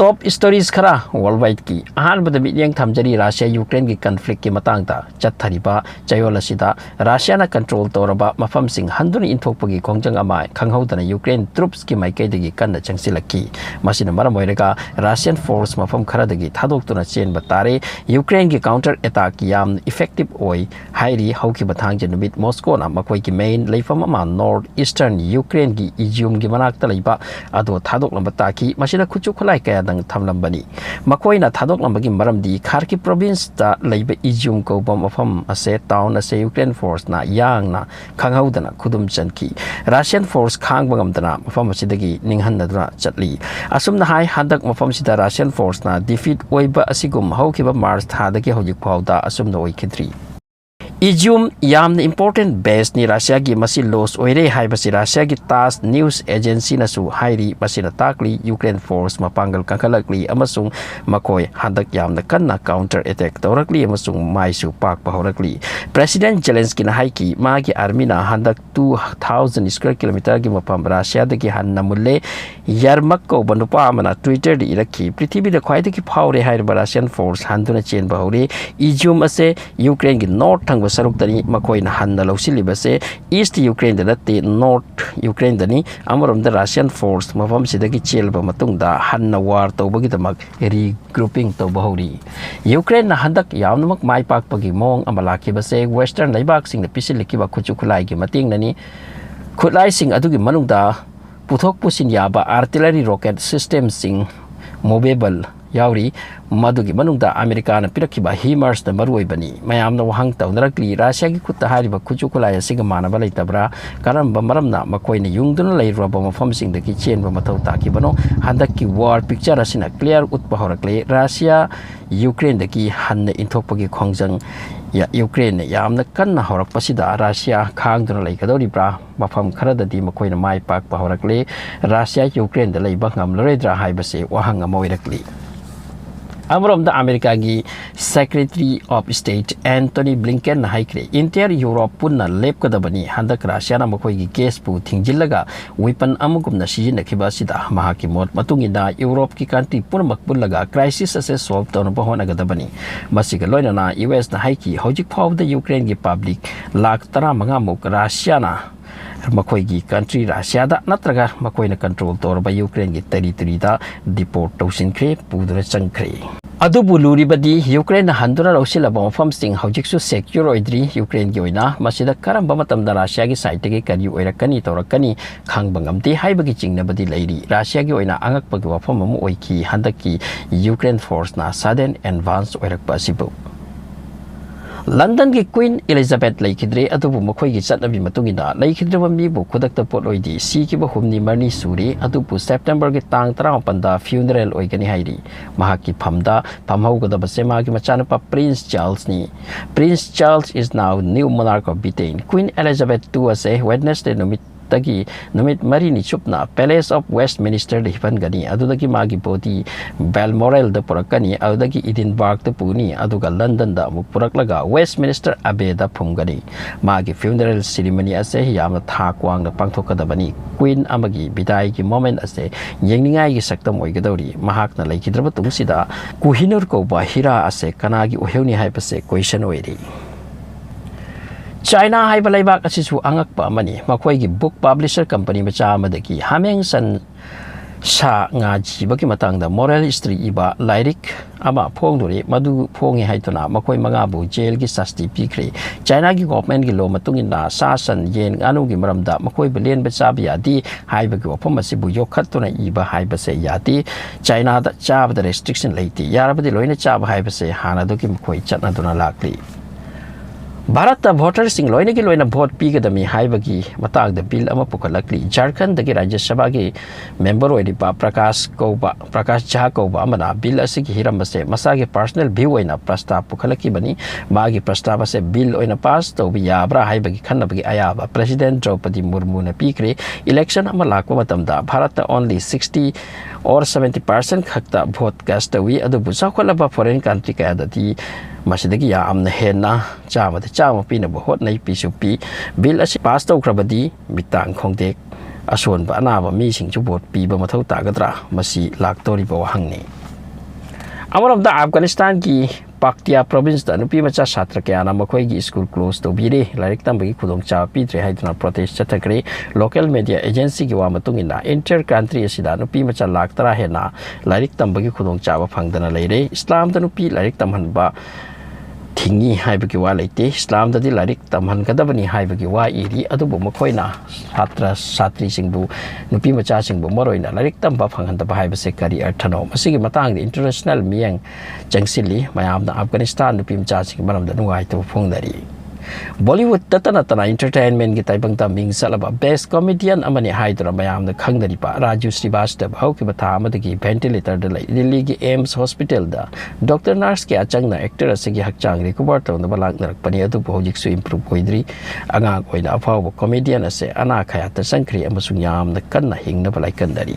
Top stories khara worldwide ki ahan bada midyang thamjari Russia Ukraine ki conflict ki matangda chathariba chayola sida Russia na control toraba mafam sing handuni inthokpagi khongjang ama khanghaudana Ukraine troops ki maikai dagi kanna changsilaki masina maram oirega Russian force mafam khara dagi thadoktuna chen batare Ukraine ki counter attack yam effective oi hairi hauki bathang janubit Moscow na makoi ki main leifam ama northeastern Ukraine ki Izium ki manakta leiba ado thadok lambata ki masina khuchu khulai kaya dang thamlambani makoi na thadok lambagi maramdi Kharkiv province ta leiba Izium ko bom afam ase town ase Ukraine force na yang na khanghaudana khudum chanki Russian force khang bangamdana mafam asidagi ninghanaduna chatli asumna hai hadak mafam sida Russian force na defeat oiba asigum haukiba March thadagi hojik phawda asumna oikhidri Izium yamna important base ni Russia gi masi loss oire haibasi Russia gi TASS news agency na su hairi masina takli Ukraine force mapangal kangkalakli amasung makoi hadak yamna kanna counter attack torakli amasung maisu pak pahorakli President Zelensky na haiki magi army na hadak 2000 square kilometer gi mapam Russia dagi hanna mulle yarmak ko banupa amana Twitter di irakhi prithibi da khwai dagi phawre hairba Russian force handuna chen bahore Izium ase Ukraine gi north saruk tani makoi na hanna losili base east Ukraine da te north Ukraine dani amarom da Russian force mafam sidagi chelba matungda hanna war tawbagi damak regrouping tawbahori Ukraine na handak yamnamak mai pak pagi mong amalaki base western laibak sing na pisiliki ba khuchu khulai gi mating nani khulai sing adugi manungda puthok pusin yaba artillery rocket system sing movable yauri madugi manungda America na pirakhiba HIMARS na maruoibani mayamna wahang tawnarakli Russia gi khutta hariba khuchu khulaya siga manaba leitabra karamba maramna makoina yungduna leiraba mafam singdagi chenba mathau takibano handakki war picture asina clear utpa horakle Russia Ukraine dagi hanna inthokpagi khongjang ya Ukraine yamna kanna horakpasida Russia khangduna leikadoribra mafam kharadadi makoina mai pak pa horakle Russia Ukraine da leiba ngamloredra haibase wahang amoirakli Amrom da America gi Secretary of State Anthony Blinken na haikre inter Europe punna lepkadabani handak Russia na makoi gi case pu thingjillaga weapon amugumna sijinakhiba sida mahaki mot matungina Europe ki country purmak pullaga crisis ase solve tawna bahonagadabani masiga loinana US na haiki hojik phawda Ukraine gi public lakh 15 muk Russia na makoi gi country Russia da natraga makoi na control torba Ukraine gi territory da deport tawsinkre pudra changkre adubu luribadi Ukraine na handuna lawsilaba mafam sing hojiksu secure oidri Ukraine gi oina masida karamba matamda Russia gi site gi kari oirakani torakani khangbangamti haibagi chingnabadi leiri Russia gi oina angakpagi wafam amu oiki handaki Ukraine force na sudden advance oirakpa sibu London ki Queen Elizabeth laikidre adubu makoi gi chatnabi matungina laikidreba mibu khudakta pot oidi si ki ba humni marni suri adubu September gi tang 38 da funeral oigani hairi mahaki phamda phamhauga basema gi machanapa Prince Charles ni Prince Charles is now new monarch of Britain Queen Elizabeth II ase Wednesday tagi numit marini chupna Palace of Westminster de hipangani adudagi magi body Balmoral da purakani adudagi Edinburgh da puni aduga London da mupuraklaga Westminster Abbey da phumgani magi funeral ceremony ase yamna thakwang da pangthokadabani Queen amagi bidai gi moment ase yengningai gi saktam oigadori mahakna laikidraba tungsida Kohinoor ko ba hira ase kanagi oheuni haipase question oiri China hai balaibak asisu angakpa mani makoi gi book publisher company macha amadaki hameng san sa nga jibaki matangda moral history iba lyric ama phongdori madu phongi haitona makoi mangabu jail gi sasti pikre China gi government gi law matungin na sa san yen anu gi maramda makoi belen bacha biadi haibagi wafam asibu yokhatuna iba haibase yati China da chab da restriction leiti yarabadi loina chab haibase hana doki makoi chatna duna lakli Bharata voter sing loina gi loina vote pigadami haibagi matag da bill ama pukalakli Jharkhand dagi Rajya Sabha gi member oidipa Prakash Jha Kauba amana bill asigi hirambase masagi personal view oina prastab pukalaki bani magi prastab ase bill oina pass tobi yabra haibagi khannabagi ayaba President Draupadi Murmu na pikre election ama lakwa matamda Bharata only 60 or 70% khakta vote cast wi adu busakholaba foreign country ka adati masidagi yamna henna chama pina bo hot nai pisupi bill asi pass to krabadi mitang khongdek ꯑꯁꯣꯟꯕ ꯑꯅꯥꯕ ꯃꯤꯁꯤꯡꯁꯨ vote ꯄꯤꯕ ꯃꯊꯧ ꯇꯥꯒꯗ꯭ꯔꯥ ꯃꯁꯤ ꯂꯥꯛꯇꯧꯔꯤꯕ ꯋꯥꯍꯪꯅꯤ ꯑꯃꯔꯣꯝꯗ ꯑꯐꯒꯥꯅꯤꯁꯇꯥꯟꯒꯤ ꯄꯥꯛꯇꯤꯌꯥ ꯄ꯭ꯔꯣꯚꯤꯟꯁꯇ ꯅꯨꯄꯤ ꯃꯆꯥ ꯁꯥꯇ꯭ꯔ ꯀꯌꯥꯅ ꯃꯈꯣꯏꯒꯤ ꯁ꯭ꯀꯨꯜ ꯀ꯭ꯂꯣꯖ ꯇꯧꯕꯤꯔꯦ ꯂꯥꯏꯔꯤꯛ ꯇꯝꯕꯒꯤ ꯈꯨꯗꯣꯡꯆꯥꯕ ꯄꯤꯗ꯭ꯔꯦ ꯍꯥꯏꯗꯨꯅ ꯄ꯭ꯔꯣꯇꯦꯁ ꯆꯠꯊꯈ꯭ꯔꯦ ꯂꯣꯀꯦꯜ ꯃꯦꯗꯤꯌꯥ ꯑꯦꯖꯦꯟꯁꯤꯒꯤ ꯋꯥ ꯃꯇꯨꯡ ꯏꯟꯅ ꯏꯟꯇꯔ ꯀꯟꯇ꯭ꯔꯤ ꯑꯁꯤꯗ ꯅꯨꯄꯤ ꯃꯆꯥ ꯂꯥꯛ 10 ꯍꯦꯟꯅ ꯂꯥꯏꯔꯤꯛ ꯇꯝꯕꯒꯤ ꯈꯨꯗꯣꯡꯆꯥꯕ ꯐꯪꯗꯅ ꯂꯩꯔꯦ ꯏꯁꯂꯥꯝꯗ ꯅꯨꯄꯤ ꯂꯥꯏꯔꯤꯛ ꯇꯝꯍꯟꯕ ꯊꯤꯡꯉꯤ ꯍꯥꯏꯕꯒꯤ ꯋꯥ ꯂꯩꯇꯦ ꯏꯁꯂꯥꯝꯗꯗꯤ ꯂꯥꯏꯔꯤꯛ ꯇꯝꯍꯟꯒꯗꯕꯅꯤ ꯍꯥꯏꯕꯒꯤ ꯋꯥ ꯏꯔꯤ ꯑꯗꯨꯕꯨ ꯃꯈꯣꯏꯅ ꯁꯥꯇ꯭ꯔ ꯁꯥꯇ꯭ꯔꯤꯁꯤꯡꯕꯨ ꯅꯨꯄꯤ ꯃꯆꯥꯁꯤꯡꯕꯨ ꯃꯔꯨꯑꯣꯏꯅ ꯂꯥꯏꯔꯤꯛ ꯇꯝꯕ ꯐꯪꯍꯟꯗꯕ ꯍꯥꯏꯕꯁꯦ ꯀꯔꯤ ꯑꯔꯊꯅꯣ ꯃꯁꯤꯒꯤ ꯃꯇꯥꯡꯗ ꯏꯟꯇꯔꯅꯦꯁꯅꯦꯜ ꯃꯤꯠꯌꯦꯡ ꯆꯪꯁꯤꯜꯂꯤ ꯃꯌꯥꯝꯅ ꯑꯐꯒꯥꯅꯤꯁꯇꯥꯟ ꯅꯨꯄꯤ ꯃꯆꯥꯁꯤꯡꯒꯤ ꯃꯔꯝꯗ ꯅꯨꯡꯉꯥꯏꯇꯕ ꯐꯣꯡꯅꯔꯤ ꯕꯣꯂꯤꯋꯨꯗꯇ ꯅꯠꯇꯅ ꯏꯟꯇꯔꯇꯦꯟꯃꯦꯟꯒꯤ ꯇꯥꯏꯕꯪꯗ ꯃꯤꯡ ꯆꯠꯂꯕ ꯕꯦꯁ ꯀꯣꯃꯦꯗꯤꯌꯟ ꯑꯃꯅꯤ ꯍꯥꯏꯗꯨꯅ ꯃꯌꯥꯝꯅ ꯈꯪꯅꯔꯤꯕ ꯔꯥꯖꯨ ꯁ꯭ꯔꯤꯕꯥꯁꯇꯕ ꯍꯧꯈꯤꯕ ꯊꯥ ꯑꯃꯗꯒꯤ ꯚꯦꯟꯇꯤꯂꯦꯇꯔꯗ ꯂꯩ ꯗꯤꯜꯂꯤꯒꯤ ꯑꯦꯝꯁ ꯍꯣꯁꯄꯤꯇꯥꯜꯗ ꯗꯣꯛꯇꯔ ꯅꯔꯁ ꯀꯌꯥ ꯆꯪꯅ ꯑꯦꯛꯇꯔ ꯑꯁꯤꯒꯤ ꯍꯛꯆꯥꯡ ꯔꯤꯀꯣꯚꯔ ꯇꯧꯅꯕ ꯂꯥꯛꯅꯔꯛꯄꯅꯤ ꯑꯗꯨꯕꯨ ꯍꯧꯖꯤꯛꯁꯨ ꯏꯝꯄ꯭ꯔꯨꯚ ꯑꯣꯏꯗ꯭ꯔꯤ ꯑꯉꯥꯡ ꯑꯣꯏꯅ ꯑꯐꯥꯎꯕ ꯀꯣꯃꯦꯗꯤꯌꯟ ꯑꯁꯤ ꯑꯅꯥ ꯈꯌꯥꯠꯇ ꯆꯪꯈ꯭ꯔꯤ ꯑꯃꯁꯨꯡ ꯌꯥꯝꯅ ꯀꯟꯅ ꯍꯤꯡꯅꯕ ꯂꯥꯏꯀꯟꯅꯔꯤ